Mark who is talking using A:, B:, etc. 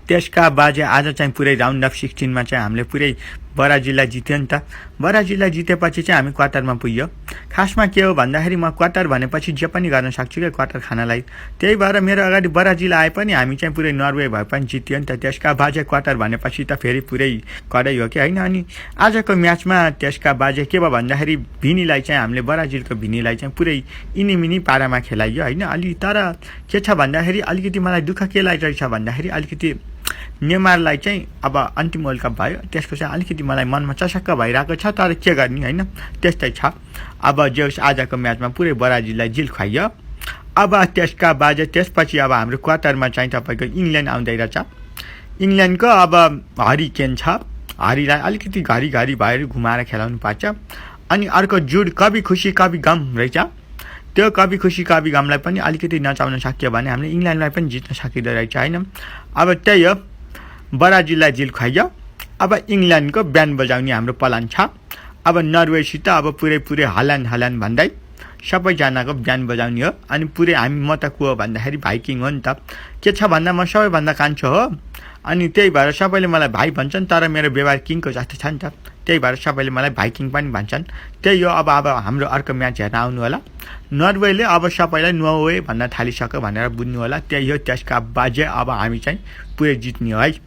A: त्यसका बाजे आज चाहिँ पुरै राउन्ड अफ 16 मा चाहिँ हामीले पुरै ब्राजिललाई जित्यो नि त। ब्राजिललाई जितेपछि चाहिँ हामी क्वार्टरमा पुग्यो। खासमा के हो भन्दाखेरि म क्वार्टर भनेपछि जे पनि गर्न सक्छु क्या क्वार्टर खानलाई। त्यही भएर मेरो अगाडि ब्राजिल आए पनि हामी चाहिँ पुरै नर्वे भए पनि जित्यो नि त। त्यसका बाजे क्वार्टर भनेपछि त फेरि पुरै कडै हो कि होइन। अनि आजको म्याचमा त्यसका बाजे के भयो भन्दाखेरि भिनीलाई चाहिँ हामीले ब्राजिलको भिनीलाई चाहिँ पुरै इनिमिनी पारामा खेलाइयो होइन। अलि तर के छ भन्दाखेरि अलिकति मलाई दुःख के लागिरहेछ भन्दाखेरि अलिकति नेमारलाई चाहिँ अब अन्तिम वर्ल्ड कप भयो त्यसको चाहिँ अलिकति मलाई मनमा चसक्क भइरहेको छ। तर के गर्ने होइन, त्यस्तै छ। अब जेउस आजको म्याचमा पुरै ब्राजिललाई जिल खुवाइयो। अब त्यसका बाजे त्यसपछि अब हाम्रो क्वार्टरमा चाहिँ तपाईँको इङ्ल्यान्ड आउँदै रहेछ। इङ्ल्यान्डको अब हरी केन छ, हरीलाई अलिकति घरिघरि भएर घुमाएर खेलाउनु पर्छ। अनि अर्को जुड कभी खुसी कभी गम रहेछ। त्यो कभी खुसी कभी गमलाई पनि अलिकति नचाउन सकियो भने हामीले इङ्ल्यान्डलाई पनि जित्न सकिँदो रहेछ होइन। अब त्यही हो, ब्राजिललाई जिल खुवाइयो। अब इङ्ल्यान्डको ब्यान्ड बजाउने हाम्रो प्लान छ। अब नर्वेसित अब पुरै हल्यान्ड भन्दै सबैजनाको ब्यान्ड बजाउने हो। अनि पुरै हामी म त को हो भन्दाखेरि भाइकिङ हो नि त। के छ भन्दा म सबैभन्दा कान्छो हो। अनि त्यही भएर सबैले मलाई भाइ भन्छन्, तर मेरो व्यवहार किङको जस्तो छ नि त। त्यही भएर सबैले मलाई भाइकिङ पनि भन्छन्। त्यही हो, अब हाम्रो अर्को म्याच हेर्न आउनु होला। नर्वेले अब सबैलाई नर्वे भन्न थालिसक्यो भनेर बुझ्नु होला। त्यही हो त्यसका बाजे अब हामी चाहिँ पुरै जित्ने हो है।